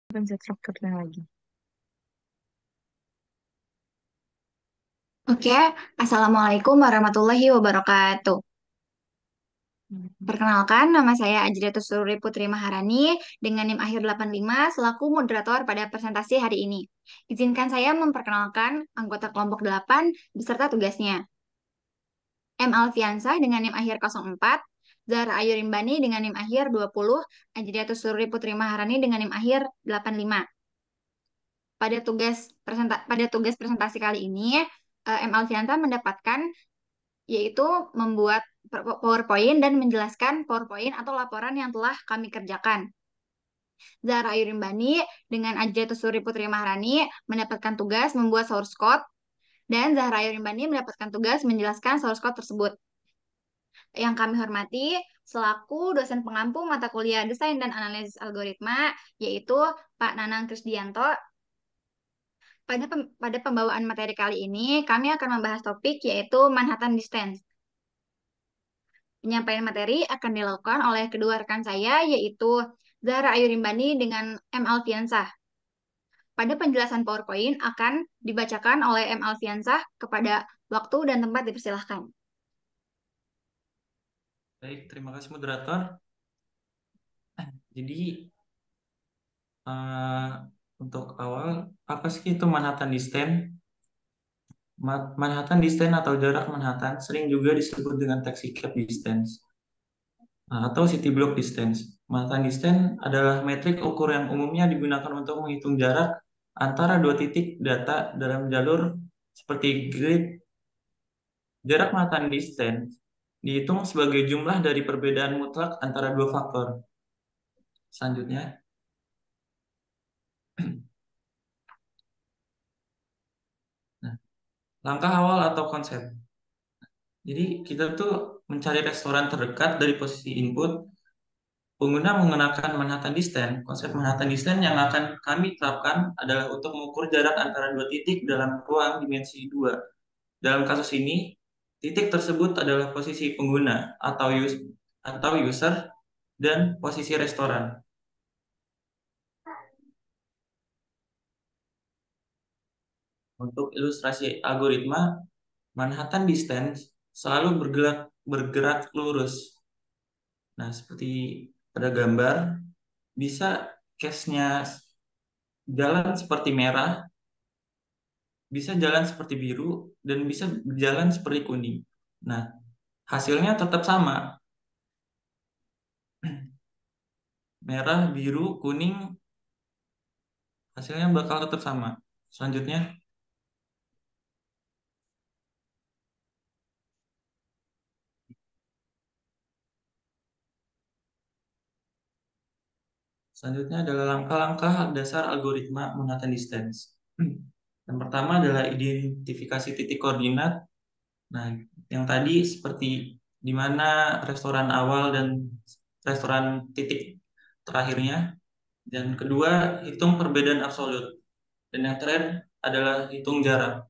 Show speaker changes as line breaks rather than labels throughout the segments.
Pencet strukturnya lagi.
Oke, Assalamualaikum warahmatullahi wabarakatuh. Perkenalkan, nama saya Ajriatus Sururi Putri Maharani dengan NIM akhir 85 selaku moderator pada presentasi hari ini. Izinkan saya memperkenalkan anggota kelompok 8 beserta tugasnya. M. Alfiansah dengan NIM akhir 04, Zahra Ayu Rimbani dengan NIM akhir 20, Ajriatus Sururi Putri Maharani dengan NIM akhir 85. Pada tugas presentasi kali ini, M. Alfiansah mendapatkan yaitu membuat PowerPoint dan menjelaskan PowerPoint atau laporan yang telah kami kerjakan. Zahra Ayu Rimbani dengan Ajriatus Suri Putri Maharani mendapatkan tugas membuat source code dan Zahra Ayu Rimbani mendapatkan tugas menjelaskan source code tersebut. Yang kami hormati selaku dosen pengampu mata kuliah Desain dan Analisis Algoritma yaitu Pak Nanang Krisdianto. Pada pembawaan materi kali ini, kami akan membahas topik yaitu Manhattan Distance. Penyampaian materi akan dilakukan oleh kedua rekan saya, yaitu Zahra Ayu Rimbani dengan M. Alfiansah. Pada penjelasan PowerPoint akan dibacakan oleh M. Alfiansah kepada waktu dan tempat dipersilahkan.
Baik, terima kasih moderator. Jadi eh, untuk awal, apa sih itu Manhattan Distance? Manhattan Distance atau jarak Manhattan sering juga disebut dengan taxi cab distance atau city block distance. Manhattan Distance adalah metrik ukur yang umumnya digunakan untuk menghitung jarak antara dua titik data dalam jalur seperti grid. Jarak Manhattan Distance dihitung sebagai jumlah dari perbedaan mutlak antara dua faktor. Selanjutnya, nah, langkah awal atau konsep. Jadi kita tuh mencari restoran terdekat dari posisi input. Pengguna menggunakan Manhattan Distance. Konsep Manhattan Distance yang akan kami terapkan adalah untuk mengukur jarak antara dua titik dalam ruang dimensi dua. Dalam kasus ini, titik tersebut adalah posisi pengguna atau user dan posisi restoran. Untuk ilustrasi algoritma, Manhattan Distance selalu bergerak lurus. Nah, seperti pada gambar, bisa case-nya jalan seperti merah, bisa jalan seperti biru, dan bisa berjalan seperti kuning. Nah, hasilnya tetap sama. Merah, biru, kuning, hasilnya bakal tetap sama. Selanjutnya, selanjutnya adalah langkah-langkah dasar algoritma Manhattan Distance. Yang pertama adalah identifikasi titik koordinat. Nah, yang tadi seperti di mana restoran awal dan restoran titik terakhirnya. Dan kedua, hitung perbedaan absolut. Dan yang terakhir adalah hitung jarak.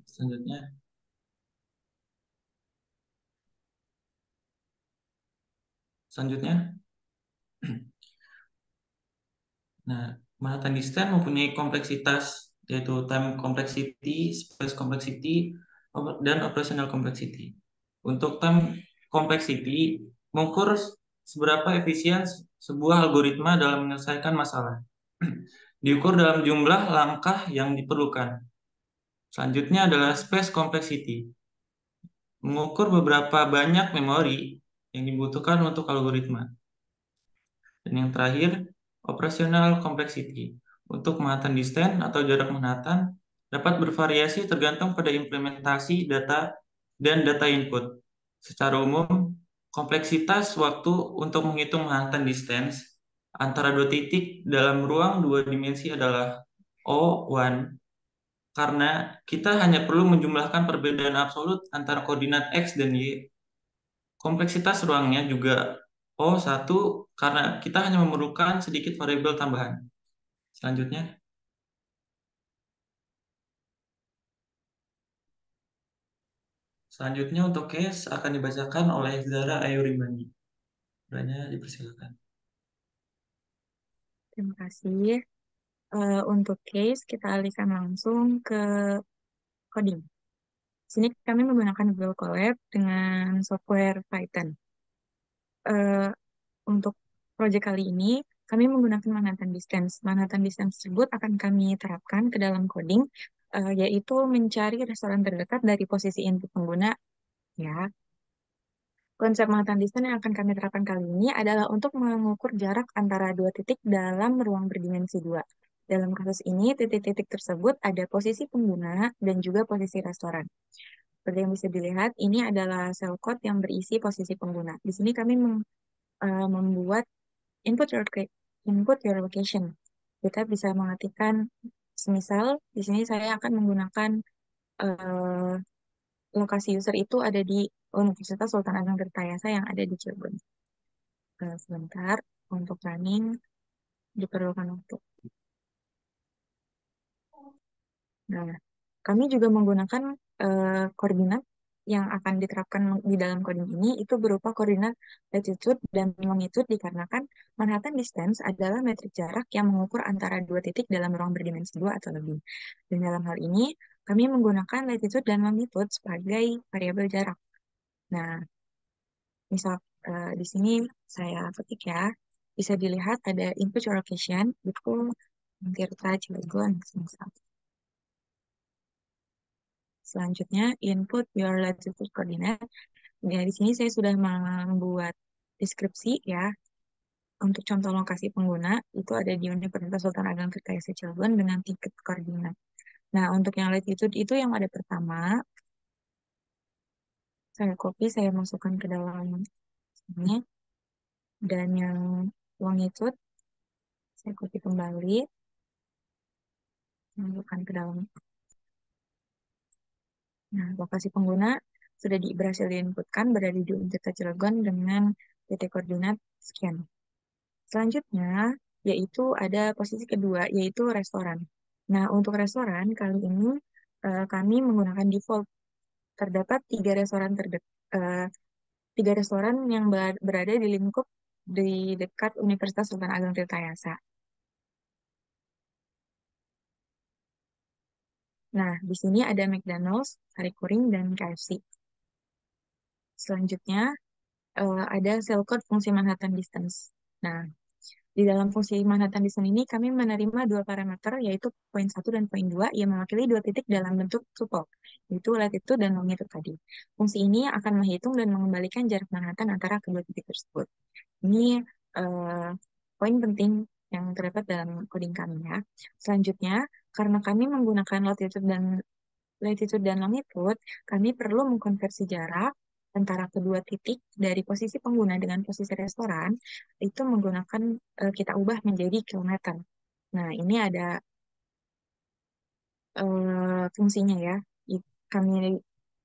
Selanjutnya, selanjutnya, nah, Manhattan Distance mempunyai kompleksitas yaitu time complexity, space complexity, dan operational complexity. Untuk time complexity, mengukur seberapa efisien sebuah algoritma dalam menyelesaikan masalah. Diukur dalam jumlah langkah yang diperlukan. Selanjutnya adalah space complexity, mengukur beberapa banyak memori yang dibutuhkan untuk algoritma. Dan yang terakhir, operational complexity. Untuk Manhattan Distance atau jarak Manhattan dapat bervariasi tergantung pada implementasi data dan data input. Secara umum, kompleksitas waktu untuk menghitung Manhattan Distance antara dua titik dalam ruang dua dimensi adalah O1 karena kita hanya perlu menjumlahkan perbedaan absolut antara koordinat X dan Y. Kompleksitas ruangnya juga O1 karena kita hanya memerlukan sedikit variabel tambahan. Selanjutnya, selanjutnya untuk case akan dibacakan oleh Zara Ayurimani. Zara dipersilakan.
Terima kasih. Untuk case, kita alihkan langsung ke coding. Di sini kami menggunakan Google Colab dengan software Python. Eh, untuk proyek kali ini, kami menggunakan Manhattan Distance. Manhattan Distance tersebut akan kami terapkan ke dalam coding, yaitu mencari restoran terdekat dari posisi input pengguna. Ya, konsep Manhattan Distance yang akan kami terapkan kali ini adalah untuk mengukur jarak antara dua titik dalam ruang berdimensi dua. Dalam kasus ini, titik-titik tersebut ada posisi pengguna dan juga posisi restoran. Seperti yang bisa dilihat, ini adalah sel code yang berisi posisi pengguna. Di sini kami membuat input your input your location. Kita bisa mengetikkan, semisal di sini saya akan menggunakan eh, lokasi user itu ada di Universitas Sultan Ageng Tirtayasa yang ada di Cirebon. Sebentar, untuk running diperlukan waktu. Nah, kami juga menggunakan koordinat yang akan diterapkan di dalam coding ini itu berupa koordinat latitude dan longitude dikarenakan Manhattan distance adalah metrik jarak yang mengukur antara dua titik dalam ruang berdimensi dua atau lebih. Dan dalam hal ini, kami menggunakan latitude dan longitude sebagai variabel jarak. Nah, misal di sini saya ketik ya, bisa dilihat ada input your location, itu Tirta Cilegon, misal. Selanjutnya, input your latitude coordinate. Ya, di sini saya sudah membuat deskripsi ya. Untuk contoh lokasi pengguna, itu ada di Universitas Sultan Ageng Tirtayasa Cilegon dengan tiket koordinat. Nah, untuk yang latitude itu yang ada pertama, saya copy, saya masukkan ke dalam sini. Dan yang longitude, saya copy kembali, masukkan ke dalam. Nah, lokasi pengguna sudah berhasil diinputkan berada di Universitas Cilegon dengan titik koordinat sekian. Selanjutnya, yaitu ada posisi kedua, yaitu restoran. Nah, untuk restoran, kali ini kami menggunakan default. Terdapat tiga restoran yang berada di lingkup di dekat Universitas Sultan Ageng Tirtayasa. Nah, di sini ada McDonald's, Sari Kuring, dan KFC. Selanjutnya, ada cell code fungsi Manhattan Distance. Nah, di dalam fungsi Manhattan Distance ini, kami menerima dua parameter, yaitu poin 1 dan poin 2, yang mewakili dua titik dalam bentuk tuple, yaitu latitude dan longitude tadi. Fungsi ini akan menghitung dan mengembalikan jarak Manhattan antara kedua titik tersebut. Ini eh, poin penting yang terdapat dalam coding kami ya. Selanjutnya, karena kami menggunakan latitude dan longitude, kami perlu mengkonversi jarak antara kedua titik dari posisi pengguna dengan posisi restoran itu menggunakan kita ubah menjadi kilometer. Nah, ini ada fungsinya ya. Kami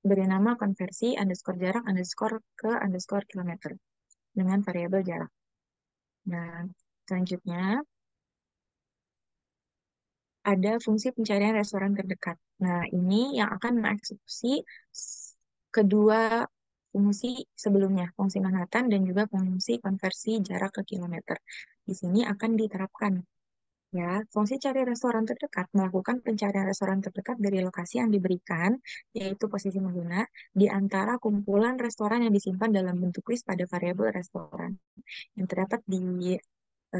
beri nama konversi underscore jarak underscore ke underscore kilometer dengan variabel jarak. Nah, selanjutnya ada fungsi pencarian restoran terdekat. Nah, ini yang akan mengeksekusi kedua fungsi sebelumnya, fungsi Manhattan dan juga fungsi konversi jarak ke kilometer. Di sini akan diterapkan. Ya, fungsi cari restoran terdekat melakukan pencarian restoran terdekat dari lokasi yang diberikan, yaitu posisi pengguna, di antara kumpulan restoran yang disimpan dalam bentuk list pada variabel restoran yang terdapat di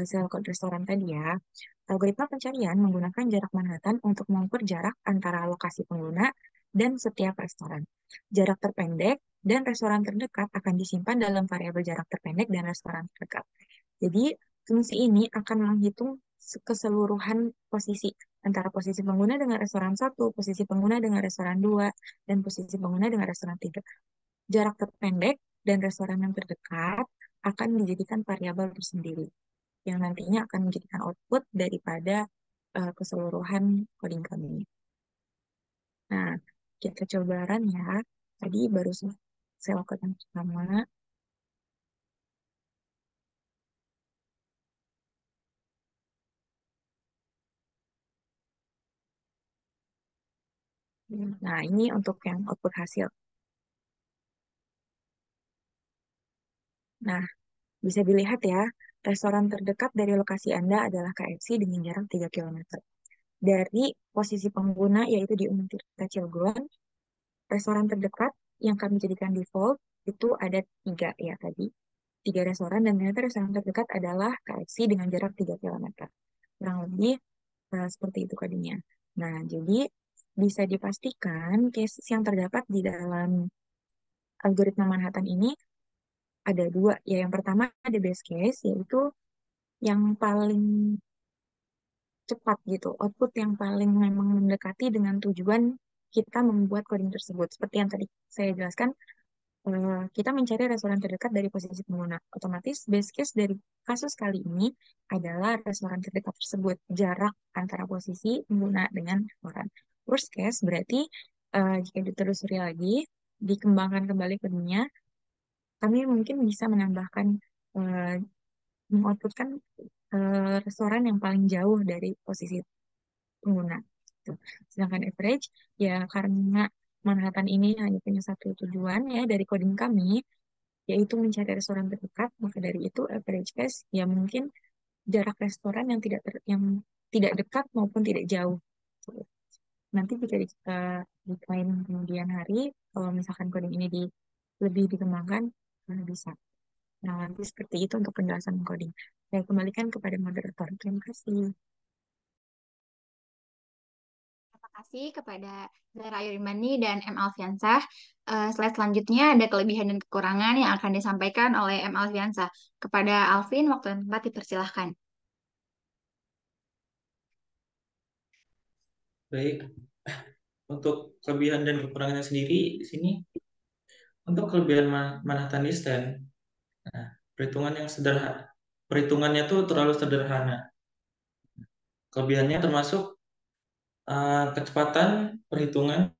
sel code restoran tadi ya. Algoritma pencarian menggunakan jarak Manhattan untuk mengukur jarak antara lokasi pengguna dan setiap restoran. Jarak terpendek dan restoran terdekat akan disimpan dalam variabel jarak terpendek dan restoran terdekat. Jadi, fungsi ini akan menghitung keseluruhan posisi antara posisi pengguna dengan restoran satu, posisi pengguna dengan restoran 2, dan posisi pengguna dengan restoran 3. Jarak terpendek dan restoran yang terdekat akan dijadikan variabel tersendiri yang nantinya akan menjadikan output daripada keseluruhan coding kami. Nah, kita coba run ya. Tadi baru saya lakukan yang pertama. Nah, ini untuk yang output hasil. Nah, bisa dilihat ya, restoran terdekat dari lokasi Anda adalah KFC dengan jarak 3 kilometer. Dari posisi pengguna, yaitu di Unit Tirta Cilegon, restoran terdekat yang kami jadikan default itu ada 3 ya tadi. 3 restoran, dan ternyata restoran terdekat adalah KFC dengan jarak 3 kilometer. Kurang lebih seperti itu kodenya. Nah, jadi bisa dipastikan cases yang terdapat di dalam algoritma Manhattan ini ada 2. Ya, yang pertama ada base case, yaitu yang paling cepat gitu, output yang paling memang mendekati dengan tujuan kita membuat coding tersebut. Seperti yang tadi saya jelaskan, kita mencari restoran terdekat dari posisi pengguna. Otomatis base case dari kasus kali ini adalah restoran terdekat tersebut, jarak antara posisi pengguna dengan restoran. Worst case berarti jika ditelusuri lagi, dikembangkan kembali kodenya, kami mungkin bisa menambahkan, eh, mengoutputkan restoran yang paling jauh dari posisi pengguna. Gitu. Sedangkan average, ya karena Manhattan ini hanya punya satu tujuan ya dari coding kami, yaitu mencari restoran terdekat, maka dari itu average case ya mungkin jarak restoran yang tidak dekat maupun tidak jauh. Gitu. Nanti jika di lain kemudian hari, kalau misalkan coding ini lebih dikembangkan, bisa. Nah, nanti seperti itu untuk penjelasan coding. Saya kembalikan kepada moderator. Terima kasih.
Terima kasih kepada Zahra Yurimani dan M. Alfiansah. Slide selanjutnya ada kelebihan dan kekurangan yang akan disampaikan oleh M. Alfiansah. Kepada Alvin, waktu dan tempat dipersilahkan.
Baik, untuk kelebihan dan kekurangannya sendiri di sini, untuk kelebihan Manhattan Distance, nah, perhitungannya tuh terlalu sederhana. Kelebihannya termasuk kecepatan perhitungan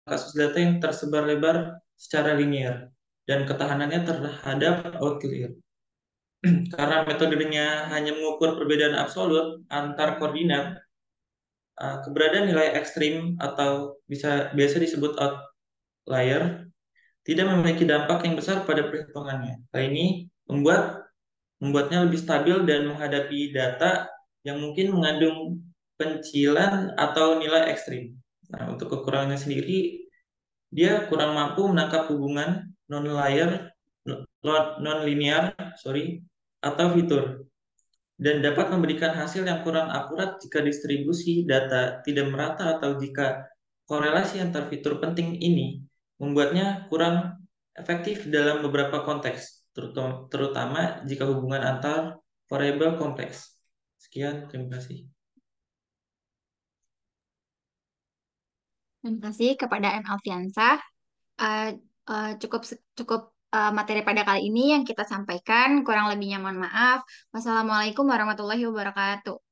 kasus data yang tersebar lebar secara linear dan ketahanannya terhadap outlier. Karena metodenya hanya mengukur perbedaan absolut antar koordinat, keberadaan nilai ekstrim atau biasa disebut outlier tidak memiliki dampak yang besar pada perhitungannya. Hal ini membuatnya lebih stabil dan menghadapi data yang mungkin mengandung pencilan atau nilai ekstrim. Nah, untuk kekurangannya sendiri, dia kurang mampu menangkap hubungan non-linear, atau fitur, dan dapat memberikan hasil yang kurang akurat jika distribusi data tidak merata atau jika korelasi antar fitur penting ini membuatnya kurang efektif dalam beberapa konteks, terutama jika hubungan antar variabel kompleks. Sekian, terima kasih.
Terima kasih kepada M. Alfiansah. Eh, cukup cukup materi pada kali ini yang kita sampaikan. Kurang lebihnya mohon maaf. Wassalamualaikum warahmatullahi wabarakatuh.